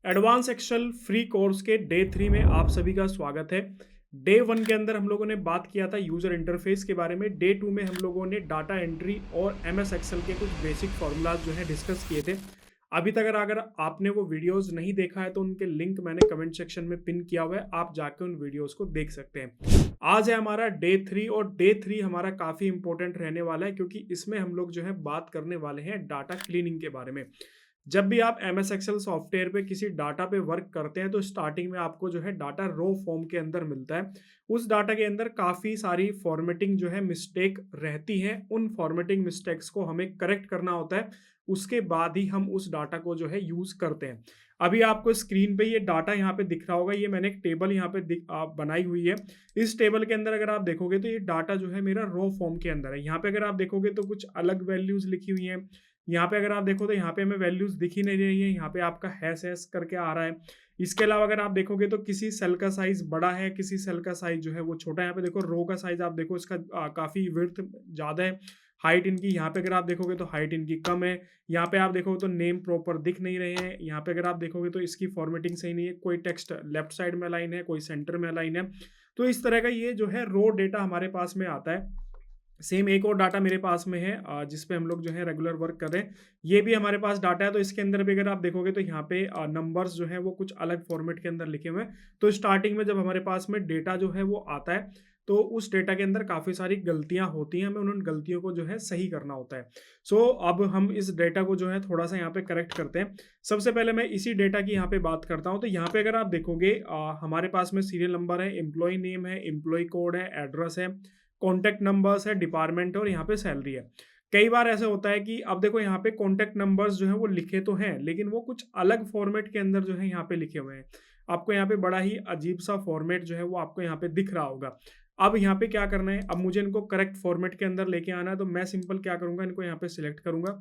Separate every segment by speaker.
Speaker 1: Advance Excel free course के day 3 में आप सभी का स्वागत है। डे 1 के अंदर हम लोगों ने बात किया था यूज़र इंटरफेस के बारे में। डे 2 में हम लोगों ने डाटा एंट्री और एमएस एक्सेल के कुछ बेसिक फार्मूलाज जो है डिस्कस किए थे। अभी तक अगर आपने वो वीडियोस नहीं देखा है तो उनके लिंक मैंने कमेंट सेक्शन में पिन किया हुआ है, आप जाके उन वीडियोस को देख सकते हैं। आज है हमारा डे 3 और डे 3 हमारा काफ़ी इंपॉर्टेंट रहने वाला है क्योंकि इसमें हम लोग जो है बात करने वाले हैं डाटा क्लीनिंग के बारे में। जब भी आप एमएस एक्सेल सॉफ्टवेयर पे किसी डाटा पे वर्क करते हैं तो स्टार्टिंग में आपको जो है डाटा रो फॉर्म के अंदर मिलता है। उस डाटा के अंदर काफ़ी सारी फॉर्मेटिंग जो है मिस्टेक रहती है। उन फॉर्मेटिंग मिस्टेक्स को हमें करेक्ट करना होता है। उसके बाद ही हम उस डाटा को जो है यूज़ करते हैं। अभी आपको स्क्रीन पे ये डाटा यहाँ पे दिख रहा होगा। ये मैंने एक टेबल यहाँ पे बनाई हुई है। इस टेबल के अंदर अगर आप देखोगे तो ये डाटा जो है मेरा रो फॉर्म के अंदर है। यहाँ पे अगर आप देखोगे तो कुछ अलग वैल्यूज लिखी हुई हैं। यहाँ पे अगर आप देखो तो यहाँ पे हमें वैल्यूज दिख ही नहीं रही है। यहाँ पे आपका हैश करके आ रहा है। इसके अलावा अगर आप देखोगे तो किसी सेल का साइज बड़ा है, किसी सेल का साइज जो है वो छोटा है। यहाँ पे देखो रो का साइज आप देखो इसका काफी विड्थ ज्यादा है। हाइट इनकी यहाँ पे अगर आप देखोगे तो हाइट इनकी कम है। यहाँ पे आप देखोगे तो नेम प्रॉपर दिख नहीं रहे हैं। यहाँ पे अगर आप देखोगे तो इसकी फॉर्मेटिंग सही नहीं है। कोई टेक्स्ट लेफ्ट साइड में अलाइन है, कोई सेंटर में अलाइन है। तो इस तरह का ये जो है रो डेटा हमारे पास में आता है। सेम एक और डाटा मेरे पास में है जिस पे हम लोग जो है रेगुलर वर्क कर रहे हैं। ये भी हमारे पास डाटा है। तो इसके अंदर भी अगर आप देखोगे तो यहाँ पे नंबर्स जो है वो कुछ अलग फॉर्मेट के अंदर लिखे हुए हैं। तो स्टार्टिंग में जब हमारे पास में डेटा जो है वो आता है तो उस डेटा के अंदर काफ़ी सारी गलतियां होती हैं। हमें उन गलतियों को जो है सही करना होता है। अब हम इस डेटा को जो है थोड़ा सा यहाँ पे करेक्ट करते हैं। सबसे पहले मैं इसी डेटा की यहाँ पे बात करता हूँ। तो यहाँ पे अगर आप देखोगे हमारे पास में सीरियल नंबर है, एम्प्लॉय नेम है, एम्प्लॉय कोड है, एड्रेस है, कॉन्टैक्ट नंबर्स है, डिपार्टमेंट है और यहाँ पे सैलरी है। कई बार ऐसा होता है कि अब देखो यहाँ पे कॉन्टैक्ट नंबर्स जो है वो लिखे तो हैं लेकिन वो कुछ अलग फॉर्मेट के अंदर जो है यहाँ पे लिखे हुए हैं। आपको यहाँ पे बड़ा ही अजीब सा फॉर्मेट जो है वो आपको यहाँ पे दिख रहा होगा। अब यहाँ पे क्या करना है, अब मुझे इनको करेक्ट फॉर्मेट के अंदर लेके आना है। तो मैं सिंपल क्या करूँगा, इनको यहाँ पे सिलेक्ट करूँगा।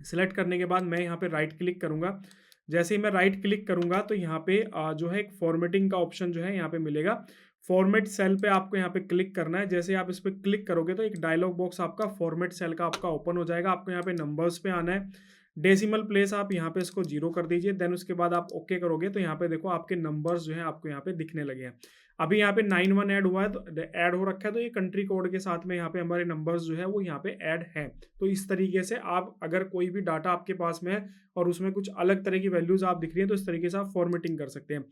Speaker 1: सिलेक्ट करने के बाद मैं यहाँ पे राइट क्लिक करूँगा। जैसे ही मैं राइट क्लिक करूँगा तो यहाँ पे जो है एक फॉर्मेटिंग का ऑप्शन जो है यहाँ पे मिलेगा। फॉर्मेट सेल पे आपको यहाँ पे क्लिक करना है। जैसे आप इस पे क्लिक करोगे तो एक डायलॉग बॉक्स आपका फॉर्मेट सेल का आपका ओपन हो जाएगा। आपको यहाँ पे नंबर्स पे आना है। डेसिमल प्लेस आप यहाँ पे इसको 0 कर दीजिए। देन उसके बाद आप ओके करोगे तो यहाँ पे देखो आपके नंबर्स जो है आपको यहाँ पे दिखने लगे हैं। अभी यहाँ पे 91 ऐड हुआ है, तो ऐड हो रखा है। तो ये कंट्री कोड के साथ में यहाँ पे हमारे नंबर्स जो है वो यहाँ पे ऐड है। तो इस तरीके से आप अगर कोई भी डाटा आपके पास में है और उसमें कुछ अलग तरह की वैल्यूज आप दिख रही है तो इस तरीके से आप फॉर्मेटिंग कर सकते हैं।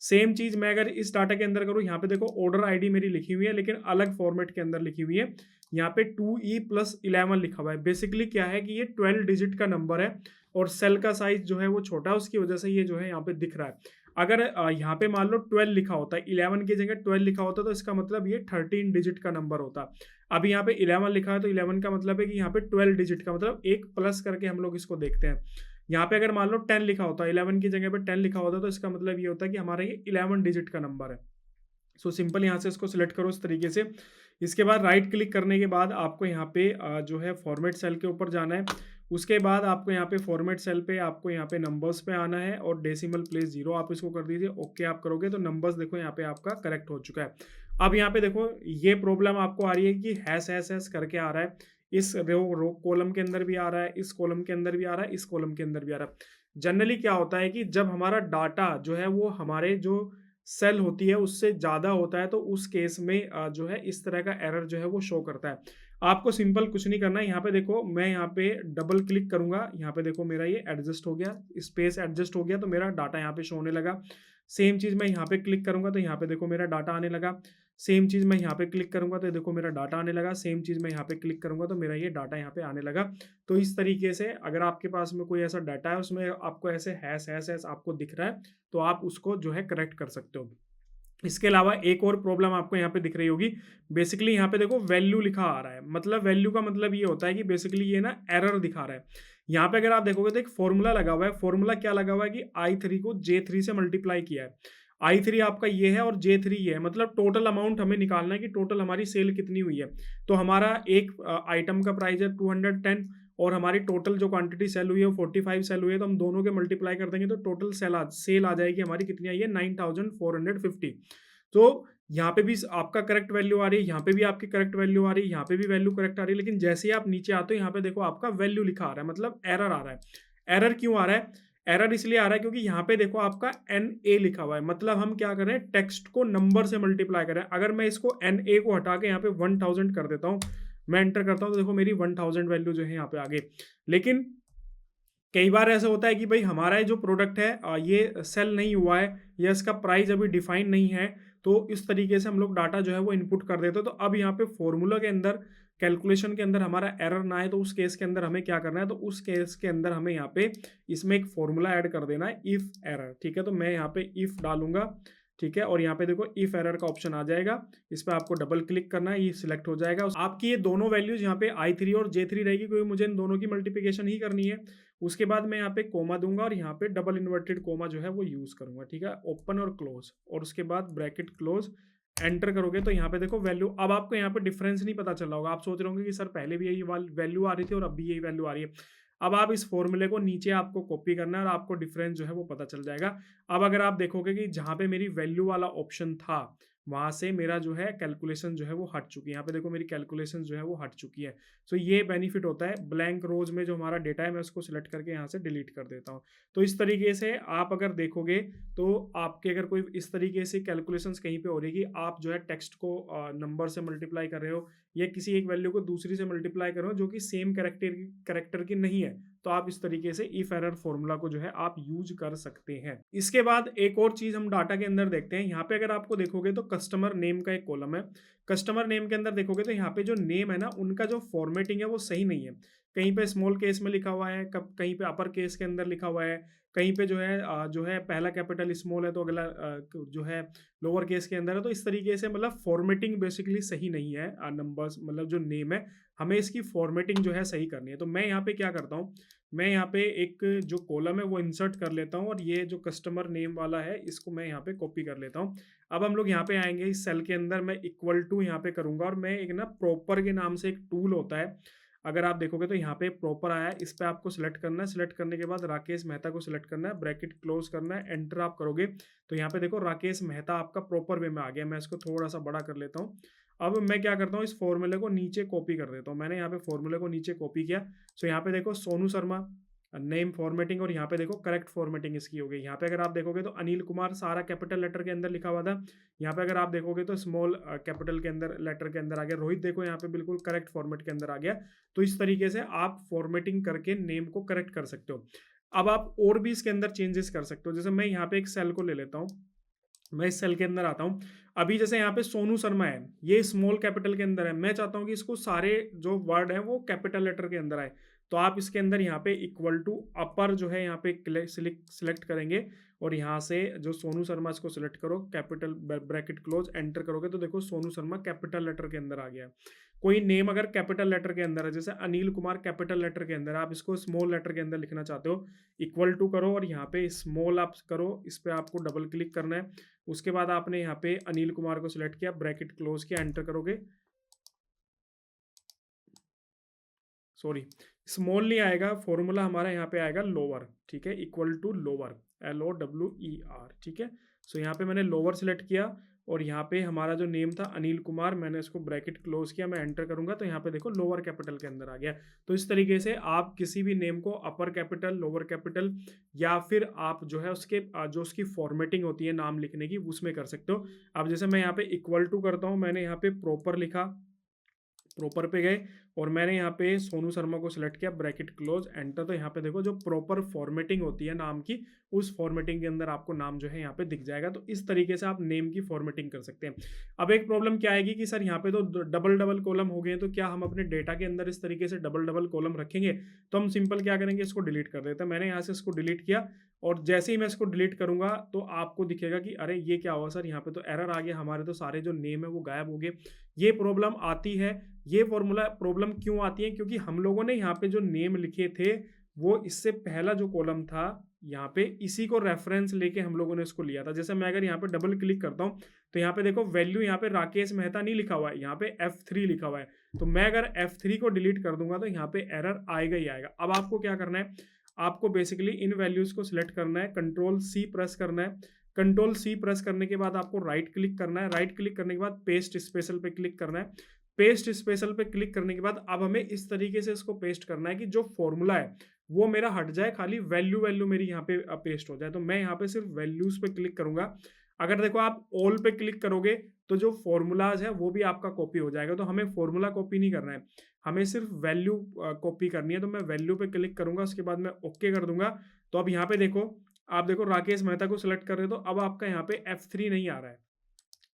Speaker 1: सेम चीज मैं अगर इस डाटा के अंदर करूँ, यहाँ पे देखो ऑर्डर आईडी मेरी लिखी हुई है लेकिन अलग फॉर्मेट के अंदर लिखी हुई है। यहाँ पे 2E+11 लिखा हुआ है। बेसिकली क्या है कि ये 12 डिजिट का नंबर है और सेल का साइज जो है वो छोटा है, उसकी वजह से ये जो है यहाँ पे दिख रहा है। अगर यहाँ पे मान लो 12 लिखा होता है, 11 की जगह 12 लिखा होता तो इसका मतलब ये 13 डिजिट का नंबर होता। अभी यहाँ पे 11 लिखा है तो 11 का मतलब है कि यहाँ पे 12 डिजिट का मतलब एक प्लस करके हम लोग इसको देखते हैं। यहाँ पे अगर मान लो 10 लिखा होता है, 11 की जगह पे 10 लिखा होता तो इसका मतलब ये होता है कि हमारा ये 11 डिजिट का नंबर है। सिंपल यहाँ से इसको सिलेक्ट करो इस तरीके से। इसके बाद राइट क्लिक करने के बाद आपको यहाँ पे जो है फॉर्मेट सेल के ऊपर जाना है। उसके बाद आपको यहाँ पे फॉर्मेट सेल पे आपको यहाँ पे नंबर्स पे आना है और डेसिमल प्लेस 0 आप इसको कर दीजिए। ओके आप करोगे तो नंबर्स देखो यहाँ पे आपका करेक्ट हो चुका है। अब यहाँ पे देखो ये प्रॉब्लम आपको आ रही है कि हैश करके आ रहा है। इस रो कॉलम के अंदर भी आ रहा है, इस कॉलम के अंदर भी आ रहा है, इस कॉलम के अंदर भी आ रहा है। जनरली क्या होता है कि जब हमारा डाटा जो है वो हमारे जो सेल होती है उससे ज़्यादा होता है तो उस केस में जो है इस तरह का एरर जो है वो शो करता है। आपको सिंपल कुछ नहीं करना है। यहाँ पे देखो मैं यहाँ पे डबल क्लिक करूंगा, यहाँ पे देखो मेरा ये एडजस्ट हो गया, स्पेस एडजस्ट हो गया तो मेरा डाटा यहाँ पे शो होने लगा। सेम चीज़ मैं यहाँ पे क्लिक करूंगा तो यहाँ पे देखो मेरा डाटा आने लगा। सेम चीज़ मैं यहाँ पे क्लिक करूंगा तो देखो मेरा डाटा आने लगा। सेम चीज़ मैं यहाँ पे क्लिक करूंगा तो मेरा ये डाटा यहाँ पे आने लगा। तो इस तरीके से अगर आपके पास में कोई ऐसा डाटा है उसमें आपको ऐसे हैश आपको दिख रहा है तो आप उसको जो है करेक्ट कर सकते हो। इसके अलावा एक और प्रॉब्लम आपको यहाँ पे दिख रही होगी। बेसिकली यहाँ पे देखो वैल्यू लिखा आ रहा है। मतलब वैल्यू का मतलब ये होता है कि बेसिकली ये ना एरर दिखा रहा है। यहाँ पे अगर आप देखोगे तो एक फॉर्मूला लगा हुआ है। फॉर्मूला क्या लगा हुआ है कि I3 को J3 से मल्टीप्लाई किया है। I3 आपका ये है और J3 ये है। मतलब टोटल अमाउंट हमें निकालना है कि टोटल हमारी सेल कितनी हुई है। तो हमारा एक आइटम का प्राइस है 210 और हमारी टोटल जो क्वांटिटी सेल हुई है वो 45 सेल हुई है। तो हम दोनों के मल्टीप्लाई कर देंगे तो टोटल सेल आ जाएगी हमारी कितनी आई है 9450। तो यहाँ पे भी आपका करेक्ट वैल्यू आ रही है, यहाँ पे भी आपकी करेक्ट वैल्यू आ रही है, यहाँ पे भी वैल्यू करेक्ट आ रही है। लेकिन जैसे ही आप नीचे आते हो यहाँ पे देखो आपका वैल्यू लिखा आ रहा है, मतलब एरर आ रहा है। एरर क्यों आ रहा है? एरर इसलिए आ रहा है क्योंकि यहाँ पे देखो आपका NA लिखा हुआ है, मतलब हम क्या कर रहे हैं, टेक्स्ट को नंबर से मल्टीप्लाई कर रहे हैं। अगर मैं इसको NA को हटा के यहाँ पे 1000 कर देता हूँ, मैं एंटर करता हूँ, तो देखो मेरी 1000 वैल्यू जो है यहाँ पे आ गई। लेकिन कई बार ऐसा होता है कि भाई हमारा ये जो प्रोडक्ट है ये सेल नहीं हुआ है या इसका प्राइस अभी डिफाइन नहीं है, तो इस तरीके से हम लोग डाटा जो है वो इनपुट कर देते हैं। तो अब यहाँ पे फॉर्मूला के अंदर, कैलकुलेशन के अंदर हमारा एरर ना आए, तो उस केस के अंदर हमें क्या करना है, तो उस केस के अंदर हमें यहाँ पे इसमें एक फॉर्मूला ऐड कर देना है, इफ एरर। ठीक है, तो मैं यहाँ पे इफ डालूंगा। ठीक है, और यहाँ पे देखो इफ एरर का ऑप्शन आ जाएगा, इस पर आपको डबल क्लिक करना है, ये सिलेक्ट हो जाएगा। आपकी ये दोनों वैल्यूज यहाँ पे I3 और J3 रहेगी, क्योंकि मुझे इन दोनों की मल्टीप्लिकेशन ही करनी है। उसके बाद मैं यहाँ पे कोमा दूंगा और यहाँ पे डबल इन्वर्टेड कोमा जो है वो यूज करूंगा। ठीक है, ओपन और क्लोज, और उसके बाद ब्रैकेट क्लोज, एंटर करोगे तो यहाँ पे देखो वैल्यू, अब आपको यहाँ पे डिफरेंस नहीं पता चला होगा। आप सोच रहे होंगे कि सर पहले भी यही वैल्यू आ रही थी और अब भी यही वैल्यू आ रही है। अब आप इस फॉर्मूले को नीचे आपको कॉपी करना है और आपको डिफरेंस जो है वो पता चल जाएगा। अब अगर आप देखोगे कि जहाँ पे मेरी वैल्यू वाला ऑप्शन था, वहां से मेरा जो है कैलकुलेशन जो है वो हट चुकी है। यहाँ पे देखो मेरी कैलकुलेशन जो है वो हट चुकी है। सो ये बेनिफिट होता है, ब्लैंक रोज में जो हमारा डेटा है मैं उसको सिलेक्ट करके यहाँ से डिलीट कर देता हूँ। तो इस तरीके से आप अगर देखोगे तो आपके अगर कोई इस तरीके से कैलकुलेशंस कहीं पे हो रही है कि आप जो है टेक्स्ट को नंबर से मल्टीप्लाई कर रहे हो या किसी एक वैल्यू को दूसरी से मल्टीप्लाई कर रहे हो जो कि सेम कैरेक्टर की नहीं है, तो आप इस तरीके से इफ एरर फॉर्मूला को जो है आप यूज कर सकते हैं। इसके बाद एक और चीज हम डाटा के अंदर देखते हैं। यहाँ पे अगर आपको देखोगे तो कस्टमर नेम का एक कॉलम है। कस्टमर नेम के अंदर देखोगे तो यहाँ पे जो नेम है ना, उनका जो फॉर्मेटिंग है वो सही नहीं है। कहीं पे स्मॉल केस में लिखा हुआ है, कहीं पे अपर केस के अंदर लिखा हुआ है, कहीं पे जो है पहला कैपिटल स्मॉल है तो अगला जो है लोअर केस के अंदर है। तो इस तरीके से मतलब फॉर्मेटिंग बेसिकली सही नहीं है। नंबर्स मतलब जो नेम है, हमें इसकी फॉर्मेटिंग जो है सही करनी है। तो मैं यहाँ पे क्या करता हूँ, मैं यहाँ पे एक जो कॉलम है वो इंसर्ट कर लेता हूँ और ये जो कस्टमर नेम वाला है इसको मैं यहाँ पे कॉपी कर लेता हूँ। अब हम लोग यहाँ पे आएंगे, इस सेल के अंदर मैं इक्वल टू यहाँ पे करूंगा और मैं एक ना प्रॉपर के नाम से एक टूल होता है, अगर आप देखोगे तो यहाँ पे प्रॉपर आया है, इस पे आपको सिलेक्ट करना है। सिलेक्ट करने के बाद राकेश मेहता को सिलेक्ट करना है, ब्रैकेट क्लोज करना है, एंटर आप करोगे तो यहाँ पे देखो राकेश मेहता आपका प्रॉपर वे में आ गया। मैं इसको थोड़ा सा बड़ा कर लेता हूँ। अब मैं क्या करता हूँ, इस फॉर्मूले को नीचे कॉपी कर देता हूँ। मैंने यहाँ पे फॉर्मूले को नीचे कॉपी किया। सो यहाँ पे देखो सोनू शर्मा नेम फॉर्मेटिंग, और यहाँ पे देखो करेक्ट फॉर्मेटिंग इसकी हो गई। यहाँ पे अगर आप देखोगे तो अनिल कुमार सारा कैपिटल लेटर के अंदर लिखा हुआ था, यहाँ पे अगर आप देखोगे तो स्मॉल कैपिटल के अंदर लेटर के अंदर आ गया। रोहित देखो यहाँ पे बिल्कुल करेक्ट फॉर्मेट के अंदर आ गया। तो इस तरीके से आप फॉर्मेटिंग करके नेम को करेक्ट कर सकते हो। अब आप और भी इसके अंदर चेंजेस कर सकते हो। जैसे मैं यहाँ पे एक सेल को ले लेता हूँ, मैं इस सेल के अंदर आता हूँ। अभी जैसे यहाँ पे सोनू शर्मा है, ये स्मॉल कैपिटल के अंदर है। मैं चाहता हूँ कि इसको सारे जो वर्ड है वो कैपिटल लेटर के अंदर आए। तो आप इसके अंदर यहाँ पे इक्वल टू अपर जो है यहाँ पे सिलेक्ट करेंगे और यहाँ से जो सोनू शर्मा इसको सिलेक्ट करो, कैपिटल ब्रैकेट क्लोज, एंटर करोगे तो देखो सोनू शर्मा कैपिटल लेटर के अंदर आ गया। कोई नेम अगर कैपिटल लेटर के अंदर है, जैसे अनिल कुमार कैपिटल लेटर के अंदर, आप इसको स्मॉल लेटर के अंदर लिखना चाहते हो, इक्वल टू करो और यहाँ पे स्मॉल आप करो, इस पर आपको डबल क्लिक करना है। उसके बाद आपने यहाँ पे अनिल कुमार को सिलेक्ट किया, ब्रैकेट क्लोज किया, एंटर करोगे, सॉरी स्मॉल नहीं आएगा, फॉर्मूला हमारा यहाँ पे आएगा लोअर। ठीक है, इक्वल टू लोअर, LOWER। ठीक है, सो यहाँ पे मैंने लोअर सिलेक्ट किया और यहाँ पे हमारा जो नेम था अनिल कुमार, मैंने इसको ब्रैकेट क्लोज किया, मैं एंटर करूंगा तो यहाँ पे देखो लोअर कैपिटल के अंदर आ गया। तो इस तरीके से आप किसी भी नेम को अपर कैपिटल, लोअर कैपिटल या फिर आप जो है उसके जो उसकी फॉर्मेटिंग होती है नाम लिखने की, उसमें कर सकते हो। अब जैसे मैं यहाँ पे इक्वल टू करता हूँ, मैंने यहाँ पे प्रॉपर लिखा, प्रॉपर पे गए और मैंने यहाँ पे सोनू शर्मा को सिलेक्ट किया, ब्रैकेट क्लोज, एंटर। तो यहाँ पे देखो जो प्रॉपर फॉर्मेटिंग होती है नाम की, उस फॉर्मेटिंग के अंदर आपको नाम जो है यहाँ पे दिख जाएगा। तो इस तरीके से आप नेम की फॉर्मेटिंग कर सकते हैं। अब एक प्रॉब्लम क्या आएगी कि सर यहाँ पे तो डबल डबल कॉलम हो गए, तो क्या हम अपने डेटा के अंदर इस तरीके से डबल डबल कॉलम रखेंगे? तो हम सिंपल क्या करेंगे, इसको डिलीट कर देते हैं। मैंने यहाँ से इसको डिलीट किया और जैसे ही मैं इसको डिलीट करूंगा तो आपको दिखेगा कि अरे ये क्या हुआ सर, यहाँ पे तो एरर आ गया, हमारे तो सारे जो नेम है वो गायब हो गए। ये प्रॉब्लम आती है। ये फॉर्मूला प्रॉब्लम क्यों आती है? क्योंकि हम लोगों ने यहाँ पे जो नेम लिखे थे वो इससे पहला जो कॉलम था यहाँ पे, इसी को रेफरेंस लेके हम लोगों ने इसको लिया था। जैसे मैं अगर यहाँ पे डबल क्लिक करता हूँ तो यहाँ पे देखो वैल्यू यहाँ पे राकेश मेहता नहीं लिखा हुआ है, यहाँ पे F3 लिखा हुआ है। तो मैं अगर F3 को डिलीट कर दूंगा तो यहाँ पे एरर आएगा ही आएगा। अब आपको क्या करना है, आपको बेसिकली इन वैल्यूज को सिलेक्ट करना है, Ctrl+C प्रेस करना है। Ctrl+C प्रेस करने के बाद आपको राइट क्लिक करना है। राइट क्लिक करने के बाद पेस्ट स्पेशल पे क्लिक करना है। पेस्ट स्पेशल पे क्लिक करने के बाद अब हमें इस तरीके से इसको पेस्ट करना है कि जो फॉर्मूला है वो मेरा हट जाए, खाली वैल्यू वैल्यू मेरी यहाँ पे पेस्ट हो जाए। तो मैं यहाँ पे सिर्फ वैल्यूज़ पे क्लिक करूँगा। अगर देखो आप ऑल पे क्लिक करोगे तो जो फ़ॉर्मूलाज़ है वो भी आपका कॉपी हो जाएगा। तो हमें फ़ॉर्मूला कॉपी नहीं करना है, हमें सिर्फ वैल्यू कॉपी करनी है। तो मैं वैल्यू पे क्लिक करूँगा, उसके बाद मैं ओके कर दूँगा। तो अब यहाँ पे देखो, आप देखो राकेश मेहता को सिलेक्ट कर रहे हो तो अब आपका यहाँ पे F3 नहीं आ रहा है।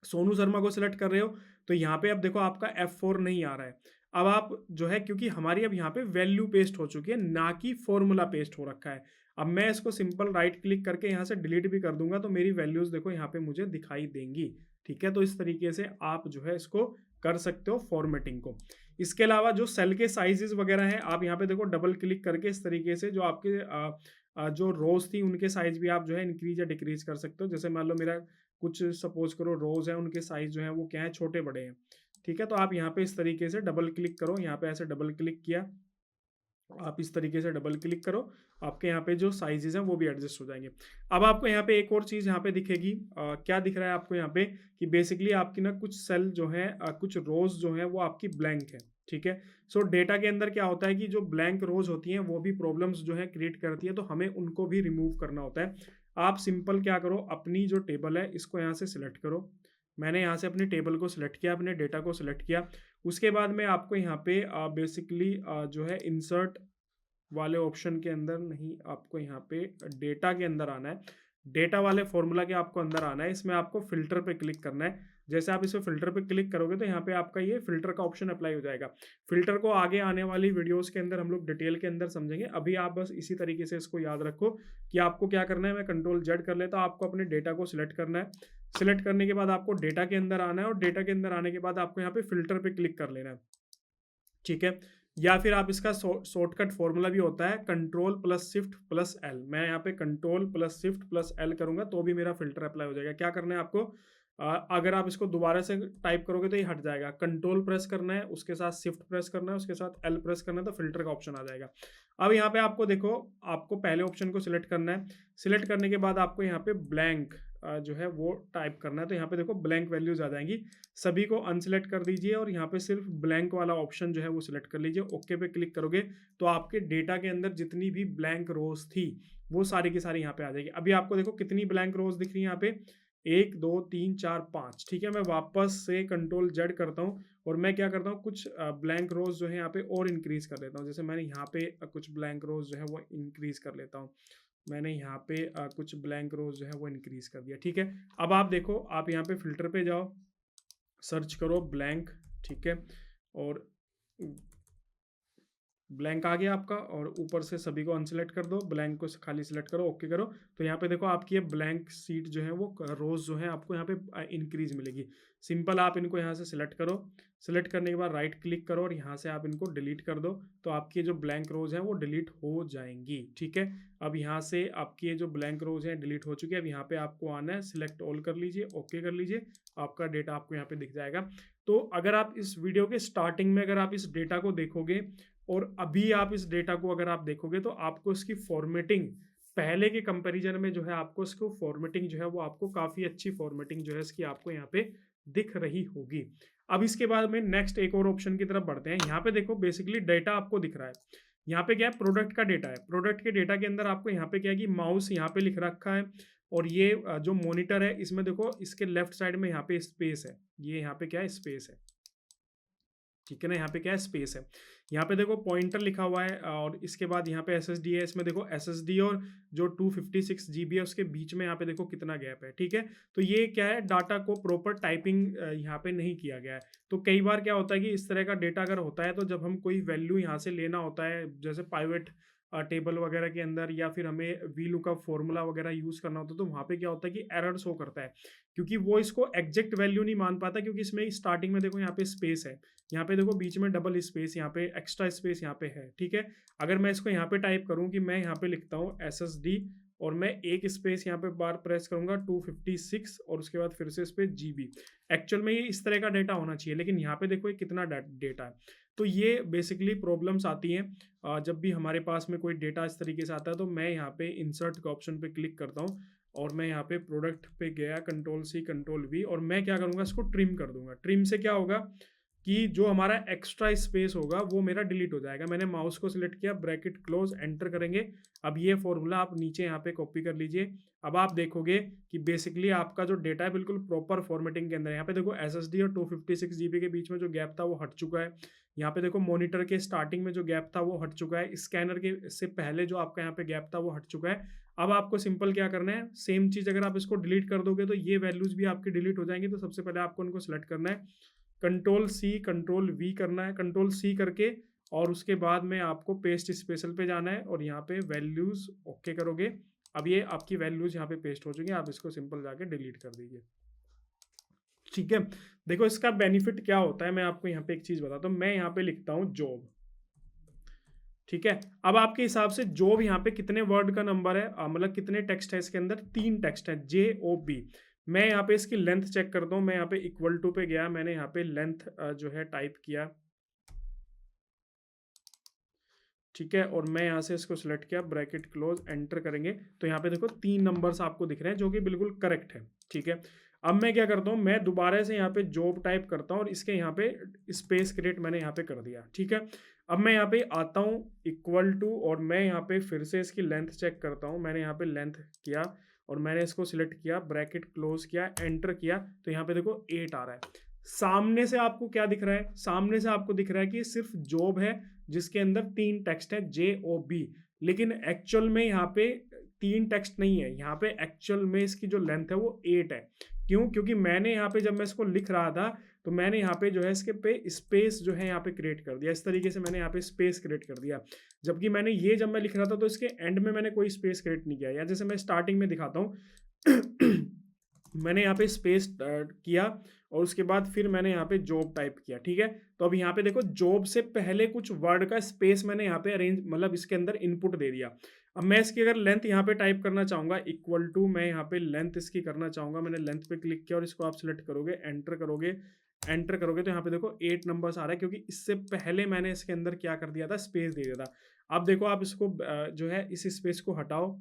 Speaker 1: सोनू शर्मा को सिलेक्ट कर रहे हो तो यहाँ पे अब देखो आपका F4 नहीं आ रहा है। अब आप जो है, क्योंकि हमारी अब यहाँ पे वैल्यू पेस्ट हो चुकी है, ना कि फॉर्मूला पेस्ट हो रखा है। अब मैं इसको सिंपल राइट क्लिक करके यहाँ से डिलीट भी कर दूंगा तो मेरी वैल्यूज देखो यहाँ पे मुझे दिखाई देंगी। ठीक है, तो इस तरीके से आप जो है इसको कर सकते हो फॉर्मेटिंग को। इसके अलावा जो सेल के साइजेस वगैरह हैं, आप यहाँ पे देखो डबल क्लिक करके इस तरीके से जो आपके जो रोज थी उनके साइज भी आप जो है इंक्रीज या डिक्रीज कर सकते हो। जैसे मान लो मेरा कुछ सपोज करो रोज है, उनके साइज जो है वो क्या है, छोटे बड़े हैं। ठीक है, तो आप यहाँ पे इस तरीके से डबल क्लिक करो, यहाँ पे ऐसे डबल क्लिक किया, आप इस तरीके से डबल क्लिक करो, आपके यहाँ पे जो साइजेस हैं वो भी एडजस्ट हो जाएंगे। अब आपको यहाँ पे एक और चीज़ यहाँ पे दिखेगी, क्या दिख रहा है आपको यहाँ पे कि बेसिकली आपकी ना कुछ सेल जो है, कुछ रोज जो है वो आपकी ब्लैंक है। ठीक है, सो डेटा के अंदर क्या होता है कि जो ब्लैंक रोज होती हैं वो भी प्रॉब्लम्स जो है क्रिएट करती है, तो हमें उनको भी रिमूव करना होता है। आप सिंपल क्या करो, अपनी जो टेबल है इसको यहाँ से सिलेक्ट करो। मैंने यहाँ से अपनी टेबल को सिलेक्ट किया, अपने डेटा को सिलेक्ट किया। उसके बाद में आपको यहाँ पे बेसिकली जो है इंसर्ट वाले ऑप्शन के अंदर नहीं, आपको यहाँ पे डेटा के अंदर आना है। डेटा वाले फॉर्मूला के आपको अंदर आना है, इसमें आपको फिल्टर पे क्लिक करना है। जैसे आप इसमें फिल्टर पे क्लिक करोगे तो यहाँ पे आपका ये फिल्टर का ऑप्शन अप्लाई हो जाएगा। फिल्टर को आगे आने वाली वीडियोस के अंदर हम लोग डिटेल के अंदर समझेंगे, अभी आप बस इसी तरीके से इसको याद रखो कि आपको क्या करना है। मैं कंट्रोल Z कर लेता हूँ, आपको अपने डेटा को सिलेक्ट करना है। सिलेक्ट करने के बाद आपको डेटा के अंदर आना है, और डेटा के अंदर आने के बाद आपको यहाँ पे फिल्टर पे क्लिक कर लेना है। ठीक है, या फिर आप इसका शॉर्टकट फॉर्मूला भी होता है Ctrl+Shift+L। मैं यहाँ पे Ctrl+Shift+L करूंगा तो भी मेरा फिल्टर अप्लाई हो जाएगा। क्या करना है आपको, अगर आप इसको दोबारा से टाइप करोगे तो ये हट जाएगा। कंट्रोल प्रेस करना है, उसके साथ शिफ्ट प्रेस करना है, उसके साथ L प्रेस करना है, तो फिल्टर का ऑप्शन आ जाएगा। अब यहाँ पे आपको देखो, आपको पहले ऑप्शन को सिलेक्ट करना है। सिलेक्ट करने के बाद आपको यहाँ पे ब्लैंक जो है वो टाइप करना है। तो यहाँ पे देखो ब्लैंक वैल्यूज आ जाएंगी। सभी को अनसिलेक्ट कर दीजिए और यहाँ पे सिर्फ ब्लैंक वाला ऑप्शन जो है वो सिलेक्ट कर लीजिए। ओके पे क्लिक करोगे तो आपके डेटा के अंदर जितनी भी ब्लैंक रोज थी वो सारी की सारी यहाँ पे आ जाएगी। अभी आपको देखो कितनी ब्लैंक रोज दिख रही है यहाँ पे, 1 2 3 4 5। ठीक है, मैं वापस से Ctrl+Z करता हूँ और मैं क्या करता हूँ, कुछ ब्लैंक रोज जो है यहाँ पे और इंक्रीज कर लेता हूँ। जैसे मैंने यहाँ पे कुछ ब्लैंक रोज जो है वो इंक्रीज कर लेता हूँ। मैंने यहाँ पे कुछ ब्लैंक रोज जो है वो इंक्रीज कर दिया। ठीक है, अब आप देखो, आप यहाँ पे फिल्टर पे जाओ, सर्च करो ब्लैंक। ठीक है, और ब्लैंक आ गया आपका, और ऊपर से सभी को अनसिलेक्ट कर दो, ब्लैंक को खाली सिलेक्ट करो, ओके करो। तो यहाँ पे देखो आपकी ये ब्लैंक सीट जो है वो रोज जो है आपको यहाँ पे इंक्रीज मिलेगी। सिंपल आप इनको यहाँ से सिलेक्ट करो, सिलेक्ट करने के बाद राइट क्लिक करो और यहाँ से आप इनको डिलीट कर दो, तो आपकी जो ब्लैंक रोज हैं वो डिलीट हो जाएंगी। ठीक है, अब यहाँ से आपकी ये जो ब्लैंक रोज हैं डिलीट हो चुकी है। अब यहाँ पे आपको आना है, सिलेक्ट ऑल कर लीजिए, ओके कर लीजिए, आपका डेटा आपको यहाँ पे दिख जाएगा। तो अगर आप इस वीडियो के स्टार्टिंग में अगर आप इस डेटा को देखोगे और अभी आप इस डेटा को अगर आप देखोगे तो आपको इसकी फॉर्मेटिंग पहले के कंपैरिजन में जो है आपको इसको फॉर्मेटिंग जो है वो आपको काफ़ी अच्छी फॉर्मेटिंग जो है इसकी आपको यहाँ पे दिख रही होगी। अब इसके बाद में नेक्स्ट एक और ऑप्शन की तरफ बढ़ते हैं। यहाँ पे देखो बेसिकली डेटा आपको दिख रहा है, यहाँ पे क्या है, प्रोडक्ट का डेटा है। प्रोडक्ट के डेटा के अंदर आपको यहाँ पे क्या है कि माउस यहाँ पे लिख रखा है, और ये जो मॉनिटर है इसमें देखो इसके लेफ्ट साइड में यहाँ पे स्पेस है, ये यहाँ पे क्या है, स्पेस है। ठीक है ना, यहाँ पे क्या है, स्पेस है। यहाँ पे देखो पॉइंटर लिखा हुआ है, और इसके बाद यहाँ पे SSD है। इसमें देखो SSD और जो 256 GB है उसके बीच में यहाँ पे देखो कितना गैप है। ठीक है, तो ये क्या है, डाटा को प्रॉपर टाइपिंग यहाँ पे नहीं किया गया है। तो कई बार क्या होता है कि इस तरह का डेटा अगर होता है तो जब हम कोई वैल्यू यहाँ से लेना होता है, जैसे पाइवेट टेबल वगैरह के अंदर, या फिर हमें VLOOKUP फॉर्मूला वगैरह यूज़ करना होता है, तो वहाँ पे क्या होता है कि एरर शो करता है, क्योंकि वो इसको एग्जैक्ट वैल्यू नहीं मान पाता। क्योंकि इसमें स्टार्टिंग में देखो यहाँ पे स्पेस है, यहाँ पे देखो बीच में डबल स्पेस, यहाँ पे एक्स्ट्रा स्पेस यहाँ पे है। ठीक है, अगर मैं इसको यहाँ पे टाइप करूँ कि मैं यहाँ पे लिखता हूँ SSD, और मैं एक स्पेस यहाँ पे बार प्रेस करूँगा 256, और उसके बाद फिर से स्पेस GB। एक्चुअल में ये इस तरह का डेटा होना चाहिए, लेकिन यहाँ पे देखो ये कितना डेटा है। तो ये बेसिकली प्रॉब्लम्स आती हैं जब भी हमारे पास में कोई डेटा इस तरीके से आता है। तो मैं यहाँ पे इंसर्ट के ऑप्शन पे क्लिक करता हूँ, और मैं यहाँ पे प्रोडक्ट पे गया, Ctrl+C Ctrl+V, और मैं क्या करूँगा, इसको ट्रिम कर दूंगा। ट्रिम से क्या होगा, कि जो हमारा एक्स्ट्रा स्पेस होगा वो मेरा डिलीट हो जाएगा। मैंने माउस को सिलेक्ट किया, ब्रैकेट क्लोज, एंटर करेंगे। अब ये फॉर्मूला आप नीचे यहाँ पे कॉपी कर लीजिए। अब आप देखोगे कि बेसिकली आपका जो डेटा है बिल्कुल प्रॉपर फॉर्मेटिंग के अंदर है। यहाँ पे देखो एसएसडी और 256 जीबी के बीच में जो गैप था वो हट चुका है। यहाँ पे देखो मॉनिटर के स्टार्टिंग में जो गैप था वो हट चुका है। स्कैनर के से पहले जो आपका यहाँ पे गैप था वो हट चुका है। अब आपको सिंपल क्या करना है, सेम चीज़ अगर आप इसको डिलीट कर दोगे तो ये वैल्यूज भी आपकी डिलीट हो जाएंगी। तो सबसे पहले आपको इनको सेलेक्ट करना है, कंट्रोल सी कंट्रोल वी करना है, कंट्रोल सी करके और उसके बाद में आपको पेस्ट स्पेशल पे जाना है और यहाँ पे वैल्यूज ओके करोगे। अब ये आपकी वैल्यूज यहाँ पे पेस्ट हो चुकी है, आप इसको सिंपल जाके डिलीट कर दीजिए। ठीक है, देखो इसका बेनिफिट क्या होता है, मैं आपको यहाँ पे एक चीज बताता हूँ। मैं यहाँ पे लिखता हूँ जॉब, ठीक है। अब आपके हिसाब से जॉब यहाँ पे कितने वर्ड का नंबर है, मतलब कितने टेक्स्ट है इसके अंदर, 3 टेक्स्ट है, JOB। मैं यहाँ पे इसकी लेंथ चेक करता हूँ। मैं यहाँ पे इक्वल टू पे गया, मैंने यहाँ पे लेंथ जो है टाइप किया, ठीक है, और मैं यहाँ से इसको सिलेक्ट किया, ब्रैकेट क्लोज, एंटर करेंगे तो यहाँ पे देखो 3 नंबर्स आपको दिख रहे हैं जो कि बिल्कुल करेक्ट है, ठीक है। अब मैं क्या करता हूँ, मैं दोबारा से यहाँ पे जॉब टाइप करता हूँ और इसके यहाँ पे स्पेस क्रिएट मैंने यहाँ पे कर दिया, ठीक है। अब मैं यहाँ पे आता हूँ इक्वल टू और मैं यहाँ पे फिर से इसकी लेंथ चेक करता हूँ। मैंने यहाँ पे लेंथ किया और मैंने इसको सिलेक्ट किया, ब्रैकेट क्लोज किया, एंटर किया तो यहाँ पे देखो 8 आ रहा है। सामने से आपको क्या दिख रहा है, सामने से आपको दिख रहा है कि सिर्फ जॉब है जिसके अंदर 3 टेक्स्ट है, JOB। लेकिन एक्चुअल में यहाँ पे 3 टेक्स्ट नहीं है, यहाँ पे एक्चुअल में इसकी जो लेंथ है वो 8 है। क्यों? क्योंकि मैंने यहाँ पे जब मैं इसको लिख रहा था तो मैंने यहाँ पे जो है इसके पे स्पेस जो है यहाँ पे क्रिएट कर दिया। इस तरीके से मैंने यहाँ पे स्पेस क्रिएट कर दिया, जबकि मैंने ये जब मैं लिख रहा था तो इसके एंड में मैंने कोई स्पेस क्रिएट नहीं किया। या जैसे मैं स्टार्टिंग में दिखाता हूँ मैंने यहाँ पे स्पेस किया और उसके बाद फिर मैंने यहाँ पे जॉब टाइप किया, ठीक है। तो अब यहाँ पे देखो जॉब से पहले कुछ वर्ड का स्पेस मैंने यहाँ पे अरेंज, मतलब इसके अंदर इनपुट दे दिया। अब मैं इसकी अगर लेंथ यहाँ पे टाइप करना चाहूँगा, इक्वल टू मैं यहाँ पे लेंथ इसकी करना चाहूँगा। मैंने लेंथ पे क्लिक किया और इसको आप सिलेक्ट करोगे, एंटर करोगे, एंटर करोगे तो यहाँ पे देखो 8 नंबर्स आ रहा है, क्योंकि इससे पहले मैंने इसके अंदर क्या कर दिया था, स्पेस दे दिया था। अब देखो आप इसको जो है इस स्पेस को हटाओ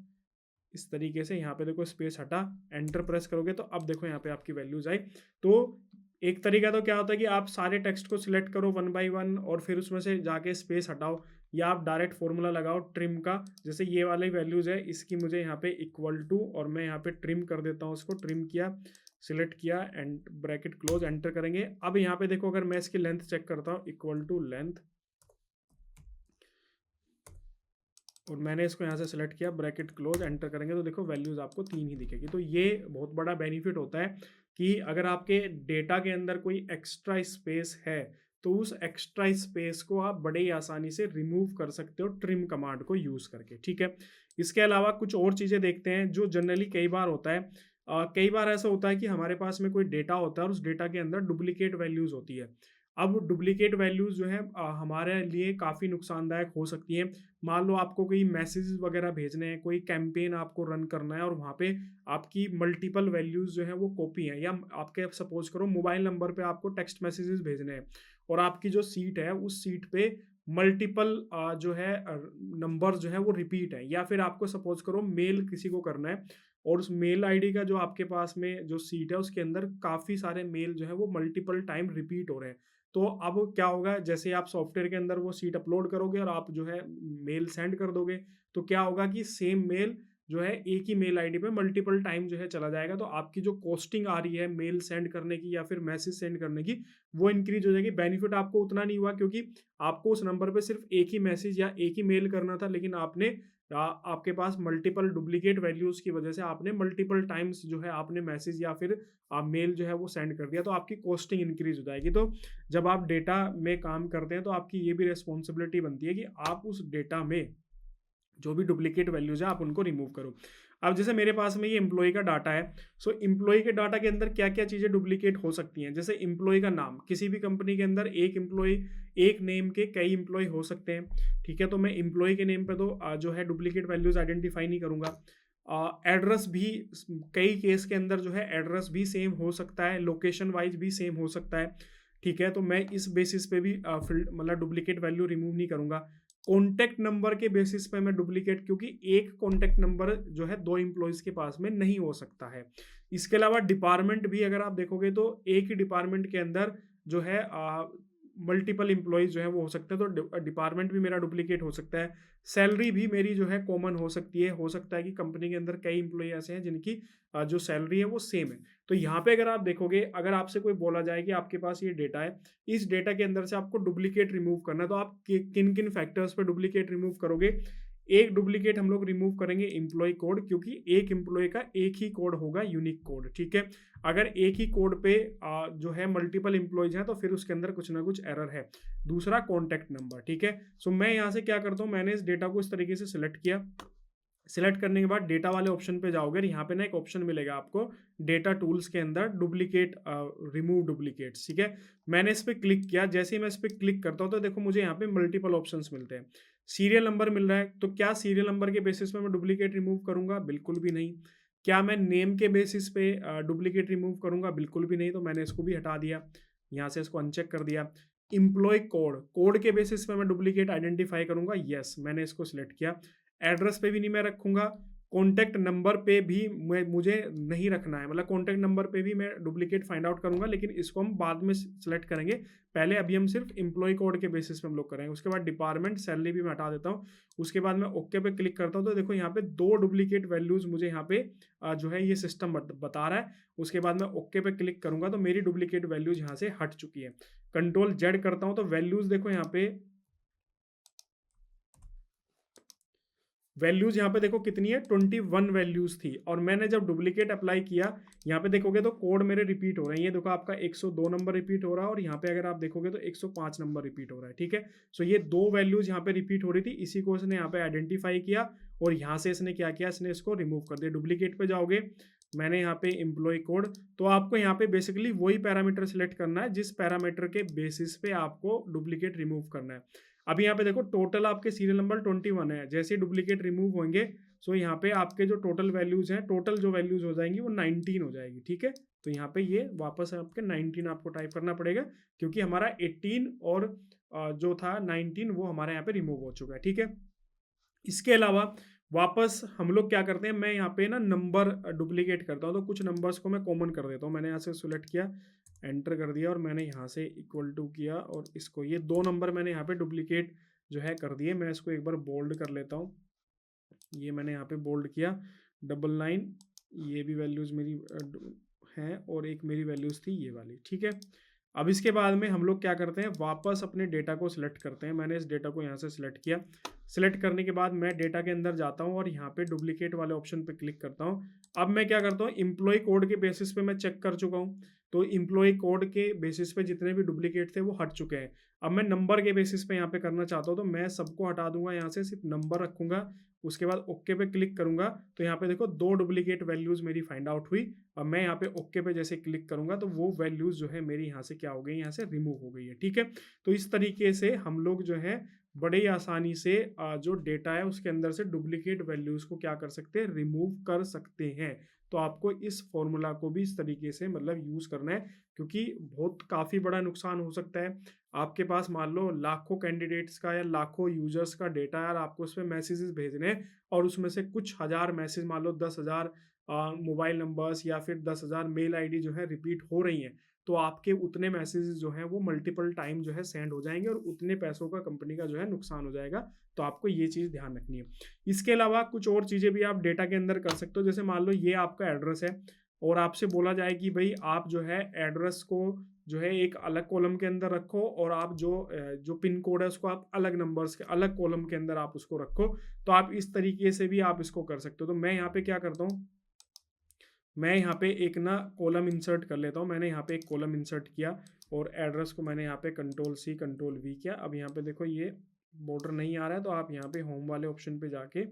Speaker 1: इस तरीके से, यहाँ पे देखो स्पेस हटा, एंटर प्रेस करोगे तो अब देखो यहाँ पे आपकी वैल्यूज आई। तो एक तरीका तो क्या होता है कि आप सारे टेक्स्ट को सिलेक्ट करो 1 बाय 1 और फिर उसमें से जाके स्पेस हटाओ, या आप डायरेक्ट फॉर्मूला लगाओ ट्रिम का। जैसे ये वाली वैल्यूज है, इसकी मुझे यहाँ पे इक्वल टू और मैं यहाँ पे ट्रिम कर देता हूँ, उसको ट्रिम किया, सिलेक्ट किया एंड ब्रैकेट क्लोज, एंटर करेंगे। अब यहाँ पे देखो अगर मैं इसकी लेंथ चेक करता हूँ, इक्वल टू लेंथ और मैंने इसको यहाँ से सिलेक्ट किया, ब्रैकेट क्लोज, एंटर करेंगे तो देखो वैल्यूज आपको 3 ही दिखेगी। तो ये बहुत बड़ा बेनिफिट होता है कि अगर आपके डेटा के अंदर कोई एक्स्ट्रा स्पेस है तो उस एक्स्ट्रा स्पेस को आप बड़े ही आसानी से रिमूव कर सकते हो ट्रिम कमांड को यूज़ करके, ठीक है। इसके अलावा कुछ और चीज़ें देखते हैं जो जनरली कई बार होता है। कई बार ऐसा होता है कि हमारे पास में कोई डेटा होता है और उस डेटा के अंदर डुप्लीकेट वैल्यूज़ होती है। अब डुप्लीकेट वैल्यूज़ जो है हमारे लिए काफ़ी नुकसानदायक हो सकती हैं। मान लो आपको कोई मैसेजेस वगैरह भेजने हैं, कोई कैंपेन आपको रन करना है और वहाँ पे आपकी मल्टीपल वैल्यूज़ जो है वो कॉपी हैं, या आपके सपोज करो मोबाइल नंबर पे आपको टेक्स्ट मैसेजेस भेजने हैं और आपकी जो सीट है उस सीट पे मल्टीपल जो है नंबर जो है वो रिपीट है, या फिर आपको सपोज करो मेल किसी को करना है और उस मेल आईडी का जो आपके पास में जो सीट है उसके अंदर काफ़ी सारे मेल जो है वो मल्टीपल टाइम रिपीट हो रहे हैं। तो अब क्या होगा, जैसे आप सॉफ्टवेयर के अंदर वो सीट अपलोड करोगे और आप जो है मेल सेंड कर दोगे तो क्या होगा कि सेम मेल जो है एक ही मेल आईडी पे मल्टीपल टाइम जो है चला जाएगा। तो आपकी जो कॉस्टिंग आ रही है मेल सेंड करने की या फिर मैसेज सेंड करने की वो इंक्रीज हो जाएगी। बेनिफिट आपको उतना नहीं हुआ क्योंकि आपको उस नंबर पे सिर्फ एक ही मैसेज या एक ही मेल करना था, लेकिन आपने आपके पास मल्टीपल डुप्लीकेट वैल्यूज़ की वजह से आपने मल्टीपल टाइम्स जो है आपने मैसेज या फिर मेल जो है वो सेंड कर दिया, तो आपकी कॉस्टिंग इंक्रीज हो जाएगी। तो जब आप डेटा में काम करते हैं तो आपकी ये भी रिस्पॉन्सिबिलिटी बनती है कि आप उस डेटा में जो भी डुप्लीकेट वैल्यूज है आप उनको रिमूव करो। अब जैसे मेरे पास में ये एम्प्लॉय का डाटा है, सो एम्प्लॉय के डाटा के अंदर क्या क्या चीज़ें डुप्लीकेट हो सकती हैं। जैसे एम्प्लॉय का नाम, किसी भी कंपनी के अंदर एक एम्प्लॉय, एक नेम के कई एम्प्लॉय हो सकते हैं, ठीक है। तो मैं एम्प्लॉय के नेम पे तो जो है डुप्लीकेट वैल्यूज आइडेंटिफाई नहीं करूँगा। एड्रेस भी कई केस के अंदर जो है एड्रेस भी सेम हो सकता है, लोकेशन वाइज भी सेम हो सकता है, ठीक है। तो मैं इस बेसिस पे भी मतलब डुप्लीकेट वैल्यू रिमूव नहीं करूँगा। कॉन्टैक्ट नंबर के बेसिस पे मैं डुप्लीकेट, क्योंकि एक कॉन्टैक्ट नंबर जो है 2 एम्प्लॉयज़ के पास में नहीं हो सकता है। इसके अलावा डिपार्टमेंट भी अगर आप देखोगे तो एक ही डिपार्टमेंट के अंदर जो है मल्टीपल एम्प्लॉइज़ जो है वो हो सकते हैं, तो डिपार्टमेंट भी मेरा डुप्लीकेट हो सकता है। सैलरी भी मेरी जो है कॉमन हो सकती है। हो सकता है कि कंपनी के अंदर कई एम्प्लॉई ऐसे हैं जिनकी जो सैलरी है वो सेम है। तो यहाँ पे अगर आप देखोगे, अगर आपसे कोई बोला जाए कि आपके पास ये डेटा है, इस डेटा के अंदर से आपको डुप्लीकेट रिमूव करना है, तो आप किन-किन फैक्टर्स पे डुप्लीकेट रिमूव करोगे? एक डुप्लीकेट हम लोग रिमूव करेंगे एम्प्लॉयी कोड, क्योंकि एक एम्प्लॉयी का एक ही कोड होगा, यूनिक कोड, ठीक है? अगर एक ही कोड पे जो है मल्टीपल एम्प्लॉइज़ हैं, तो फिर उसके अंदर कुछ ना कुछ एरर है। दूसरा कॉन्टैक्ट नंबर, ठीक है? सो मैं यहाँ से क्या करता हूँ, मैंने इस डेटा को इस तरीके से सिलेक्ट किया। सिलेक्ट करने के बाद डेटा वाले ऑप्शन पे जाओगे, यहाँ पे ना एक ऑप्शन मिलेगा आपको डेटा टूल्स के अंदर, डुप्लीकेट रिमूव डुप्लीकेट्स, ठीक है? मैंने इस पे क्लिक किया। जैसे ही मैं इस पे क्लिक करता हूँ, तो देखो मुझे यहाँ पे मल्टीपल ऑप्शंस मिलते हैं। सीरियल नंबर मिल रहा है, तो क्या सीरियल नंबर के बेसिस पे मैं डुप्लीकेट रिमूव करूँगा? बिल्कुल भी नहीं। क्या मैं नेम के बेसिस पे डुप्लीकेट रिमूव करूँगा? बिल्कुल भी नहीं। तो मैंने इसको भी हटा दिया, यहाँ से इसको अनचेक कर दिया। एम्प्लॉयी कोड, कोड के बेसिस पे मैं डुप्लीकेट आइडेंटिफाई करूँगा, येस, मैंने इसको सिलेक्ट किया। एड्रेस पे भी नहीं मैं रखूँगा, कॉन्टैक्ट नंबर पे भी मुझे नहीं रखना है, मतलब कॉन्टैक्ट नंबर पे भी मैं डुप्लीकेट फाइंड आउट करूँगा, लेकिन इसको हम बाद में सेलेक्ट करेंगे। पहले अभी हम सिर्फ एम्प्लॉयी कोड के बेसिस पे हम लोग करेंगे। उसके बाद डिपार्टमेंट, सैलरी भी मैं हटा देता हूँ। उसके बाद मैं ओके पे क्लिक करता हूँ, तो देखो यहाँ पे 2 डुप्लीकेट वैल्यूज़ मुझे यहाँ पे जो है ये सिस्टम बता रहा है। उसके बाद मैं ओके पे क्लिक करूँगा, तो मेरी डुप्लीकेट वैल्यूज़ यहाँ से हट चुकी है। कंट्रोल जेड करता हूँ, तो वैल्यूज़ देखो यहाँ पे, वैल्यूज़ यहाँ पे देखो कितनी है, 21 वैल्यूज़ थी, और मैंने जब डुप्लीकेट अप्लाई किया, यहाँ पे देखोगे तो कोड मेरे रिपीट हो रहे हैं। ये देखो आपका 102 नंबर रिपीट हो रहा है, और यहाँ पे अगर आप देखोगे तो 105 नंबर रिपीट हो रहा है, ठीक है? सो ये 2 वैल्यूज़ यहाँ पे रिपीट हो रही थी, इसी को इसने यहाँ पे आइडेंटिफाई किया, और यहाँ से इसने क्या किया, इसने इसको रिमूव कर दिया। डुप्लीकेट पे जाओगे, मैंने यहाँ पे एम्प्लॉयी कोड, तो आपको यहाँ पे बेसिकली वही पैरामीटर सेलेक्ट करना है जिस पैरामीटर के बेसिस पे आपको डुप्लीकेट रिमूव करना है। अभी यहाँ पे देखो टोटल आपके सीरियल नंबर 21 है। जैसे डुप्लीकेट रिमूव होंगे, सो यहाँ पे आपके जो टोटल वैल्यूज़ हैं, टोटल जो वैल्यूज़ हो जाएंगी वो 19 हो जाएगी, ठीक है? तो यहाँ पे ये वापस आपके 19 आपको टाइप करना पड़ेगा, क्योंकि हमारा 18 और जो था 19 वो हमारे यहाँ पे रिमूव हो चुका है, ठीक है? इसके अलावा वापस हम लोग क्या करते हैं, मैं यहाँ पे ना नंबर डुप्लीकेट करता हूँ, तो कुछ नंबर्स को मैं कॉमन कर देता हूँ। मैंने यहाँ से सिलेक्ट किया, एंटर कर दिया, और मैंने यहाँ से इक्वल टू किया, और इसको ये 2 नंबर मैंने यहाँ पे डुप्लीकेट जो है कर दिए। मैं इसको एक बार बोल्ड कर लेता हूँ। ये मैंने यहाँ पे बोल्ड किया, 99, ये भी वैल्यूज़ मेरी हैं, और एक मेरी वैल्यूज़ थी ये वाली, ठीक है? अब इसके बाद में हम लोग क्या करते हैं, वापस अपने डेटा को सिलेक्ट करते हैं। मैंने इस डेटा को यहाँ से सिलेक्ट किया। सिलेक्ट करने के बाद मैं डेटा के अंदर जाता हूँ, और यहाँ पे डुप्लीकेट वाले ऑप्शन पे क्लिक करता हूँ। अब मैं क्या करता हूँ, एम्प्लॉय कोड के बेसिस पे मैं चेक कर चुका हूँ, तो एम्प्लॉय कोड के बेसिस पे जितने भी डुप्लीकेट थे वो हट चुके हैं। अब मैं नंबर के बेसिस पे यहाँ पे करना चाहता हूँ, तो मैं सबको हटा दूंगा, यहाँ से सिर्फ नंबर रखूँगा। उसके बाद ओके पे क्लिक करूँगा, तो यहाँ पे देखो 2 डुप्लीकेट वैल्यूज़ मेरी फाइंड आउट हुई। अब मैं यहाँ पे ओके पे जैसे क्लिक करूँगा, तो वो वैल्यूज़ जो है मेरी यहाँ से क्या हो गई, यहाँ से रिमूव हो गई है, ठीक है? तो इस तरीके से हम लोग जो है बड़े ही आसानी से जो डेटा है उसके अंदर से डुप्लीकेट वैल्यूज़ को क्या कर सकते हैं, रिमूव कर सकते हैं। तो आपको इस फॉर्मूला को भी इस तरीके से मतलब यूज़ करना है, क्योंकि बहुत काफ़ी बड़ा नुकसान हो सकता है। आपके पास मान लो लाखों कैंडिडेट्स का या लाखों यूजर्स का डेटा है, और आपको उसमें मैसेजेस भेजने हैं, और उसमें से कुछ हज़ार मैसेज, मान लो 10,000 मोबाइल नंबर्स या फिर 10,000 मेल आईडी जो है रिपीट हो रही हैं, तो आपके उतने मैसेजेस जो हैं वो मल्टीपल टाइम जो है सेंड हो जाएंगे, और उतने पैसों का कंपनी का जो है नुकसान हो जाएगा। तो आपको ये चीज़ ध्यान रखनी है। इसके अलावा कुछ और चीज़ें भी आप डेटा के अंदर कर सकते हो। जैसे मान लो ये आपका एड्रेस है, और आपसे बोला जाए कि भाई आप जो है एड्रेस को जो है एक अलग कॉलम के अंदर रखो, और आप जो पिन कोड है उसको आप अलग नंबर्स के अलग कॉलम के अंदर आप उसको रखो। तो आप इस तरीके से भी आप इसको कर सकते हो। तो मैं यहाँ पे क्या करता हूँ, मैं यहाँ पे एक ना कॉलम इंसर्ट कर लेता हूँ। मैंने यहाँ पे एक कॉलम इंसर्ट किया, और एड्रेस को मैंने यहाँ पे कंट्रोल सी कंट्रोल वी किया। अब यहाँ पे देखो ये बॉर्डर नहीं आ रहा है, तो आप यहाँ पे होम वाले ऑप्शन पे जाके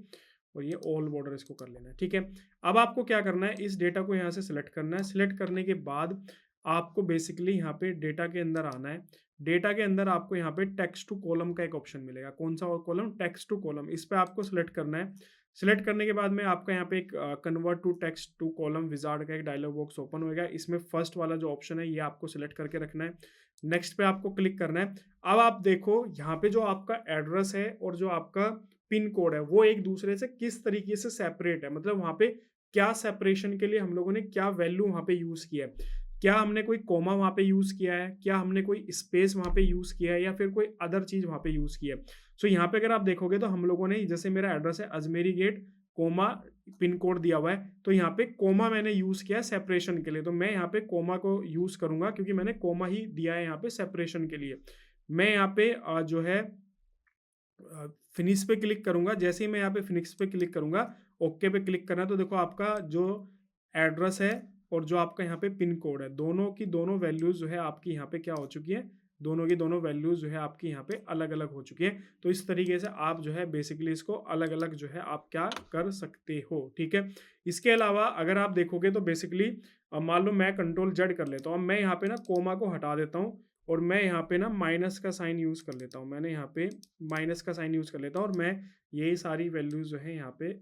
Speaker 1: और ये ऑल बॉर्डर इसको कर लेना है, ठीक है? अब आपको क्या करना है, इस डेटा को यहाँ से सिलेक्ट करना है। सिलेक्ट करने के बाद आपको बेसिकली यहाँ पे डेटा के अंदर आना है। डेटा के अंदर आपको यहाँ पे टेक्स्ट टू कॉलम का एक ऑप्शन मिलेगा। कौन सा कॉलम? Text to column. इस पर आपको सिलेक्ट करना है। सिलेक्ट करने के बाद में आपका यहाँ पे एक convert to text to column wizard का एक डायलॉग बॉक्स ओपन होएगा। इसमें फर्स्ट वाला जो ऑप्शन है ये आपको सिलेक्ट करके रखना है। नेक्स्ट पे आपको क्लिक करना है। अब आप देखो यहाँ पे जो आपका एड्रेस है और जो आपका पिन कोड है वो एक दूसरे से किस तरीके से सेपरेट है, मतलब वहाँ पे क्या सेपरेशन के लिए हम लोगों ने क्या वैल्यू वहाँ पे यूज़ किया है। क्या हमने कोई कोमा वहाँ पे यूज़ किया है, क्या हमने कोई स्पेस वहाँ पे यूज़ किया है या फिर कोई अदर चीज़ वहाँ पे यूज़ की है। सो यहाँ पे अगर आप देखोगे तो हम लोगों ने, जैसे मेरा एड्रेस है Ajmeri Gate, comma pin code दिया हुआ है, तो यहाँ पे कोमा मैंने यूज़ किया है सेपरेशन के लिए, तो मैं यहाँ पे कोमा को यूज़ करूँगा क्योंकि मैंने कोमा ही दिया है यहाँ पे सेपरेशन के लिए। मैं यहाँ पे जो है फिनिश पे क्लिक करूँगा। जैसे ही मैं यहाँ पे फिनिश पे क्लिक करूँगा, ओके पे क्लिक करना है, तो देखो आपका जो एड्रेस है और जो आपका यहाँ पे पिन कोड है, दोनों की दोनों वैल्यूज़ जो है आपकी यहाँ पे क्या हो चुकी है, दोनों की दोनों वैल्यूज़ जो है आपकी यहाँ पे अलग-अलग हो चुकी है। तो इस तरीके से आप जो है बेसिकली इसको अलग-अलग जो है आप क्या कर सकते हो, ठीक है? इसके अलावा अगर आप देखोगे तो बेसिकली मान लो मैं कंट्रोल जेड कर लेता हूँ। अब मैं यहाँ पे ना कोमा को हटा देता हूँ और मैं यहाँ पे ना माइनस का साइन यूज़ कर लेता हूँ। मैंने यहाँ पे माइनस का साइन यूज़ कर लेता हूँ और मैं यही सारी वैल्यूज़ जो है यहाँ पे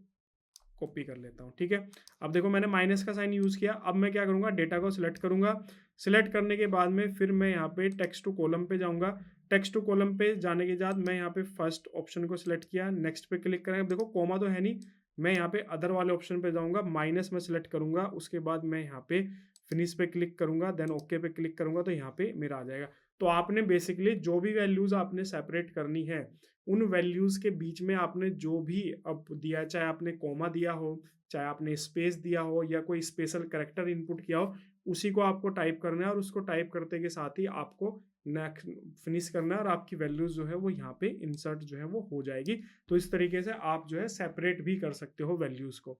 Speaker 1: कॉपी कर लेता हूँ, ठीक है? अब देखो मैंने माइनस का साइन यूज़ किया। अब मैं क्या करूँगा, डेटा को सिलेक्ट करूँगा। सिलेक्ट करने के बाद में फिर मैं यहाँ पे टेक्स्ट टू कॉलम पे जाऊँगा। टेक्स्ट टू कॉलम पे जाने के बाद मैं यहाँ पे फर्स्ट ऑप्शन को सिलेक्ट किया, नेक्स्ट पे क्लिक करेंगे। अब देखो कोमा तो है नहीं, मैं यहाँ पे अदर वाले ऑप्शन पे जाऊँगा, माइनस में सिलेक्ट करूँगा, उसके बाद मैं यहाँ पे फिनिश पे क्लिक करूँगा, देन ओके पे क्लिक करूँगा, तो यहाँ पे मेरा आ जाएगा। तो आपने बेसिकली जो भी वैल्यूज़ आपने सेपरेट करनी है, उन वैल्यूज़ के बीच में आपने जो भी अब दिया है, चाहे आपने कोमा दिया हो, चाहे आपने स्पेस दिया हो या कोई स्पेशल कैरेक्टर इनपुट किया हो, उसी को आपको टाइप करना है और उसको टाइप करते के साथ ही आपको नेक्स्ट फिनिश करना है और आपकी वैल्यूज़ जो है वो यहाँ पे इंसर्ट जो है वो हो जाएगी। तो इस तरीके से आप जो है सेपरेट भी कर सकते हो वैल्यूज़ को।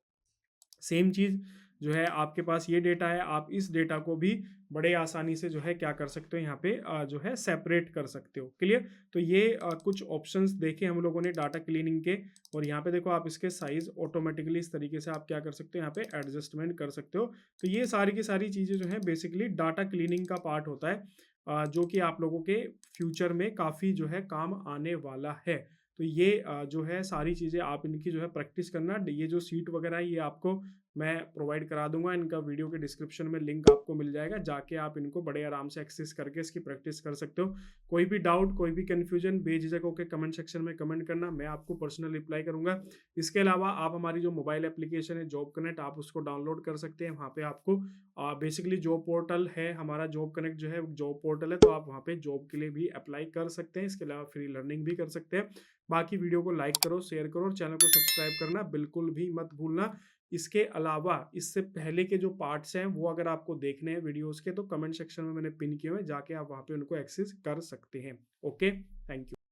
Speaker 1: सेम चीज़ जो है आपके पास ये डेटा है, आप इस डेटा को भी बड़े आसानी से जो है क्या कर सकते हो, यहाँ पे जो है सेपरेट कर सकते हो। क्लियर? तो ये कुछ ऑप्शंस देखे हम लोगों ने डाटा क्लीनिंग के, और यहाँ पे देखो आप इसके साइज ऑटोमेटिकली इस तरीके से आप क्या कर सकते हो, यहाँ पे एडजस्टमेंट कर सकते हो। तो ये सारी की सारी चीज़ें जो है बेसिकली डाटा क्लीनिंग का पार्ट होता है, जो कि आप लोगों के फ्यूचर में काफ़ी जो है काम आने वाला है। तो ये जो है सारी चीज़ें आप इनकी जो है प्रैक्टिस करना। ये जो सीट वगैरह है ये आपको मैं प्रोवाइड करा दूंगा, इनका वीडियो के डिस्क्रिप्शन में लिंक आपको मिल जाएगा, जाके आप इनको बड़े आराम से एक्सेस करके इसकी प्रैक्टिस कर सकते हो। कोई भी डाउट, कोई भी कन्फ्यूजन बेझिझक होकर कमेंट सेक्शन में कमेंट करना, मैं आपको पर्सनल रिप्लाई करूंगा। इसके अलावा आप हमारी जो मोबाइल एप्लीकेशन है जॉब कनेक्ट, आप उसको डाउनलोड कर सकते हैं। वहाँ पे आपको बेसिकली जॉब पोर्टल है हमारा, जॉब कनेक्ट जो है जॉब पोर्टल है, तो आप वहाँ पे जॉब के लिए भी अप्लाई कर सकते हैं। इसके अलावा फ्री लर्निंग भी कर सकते हैं। बाकी वीडियो को लाइक करो, शेयर करो और चैनल को सब्सक्राइब करना बिल्कुल भी मत भूलना। इसके अलावा इससे पहले के जो पार्ट्स हैं वो अगर आपको देखने हैं वीडियोस के, तो कमेंट सेक्शन में मैंने पिन किए हुए हैं, जाके आप वहाँ पे उनको एक्सेस कर सकते हैं। Okay, thank you.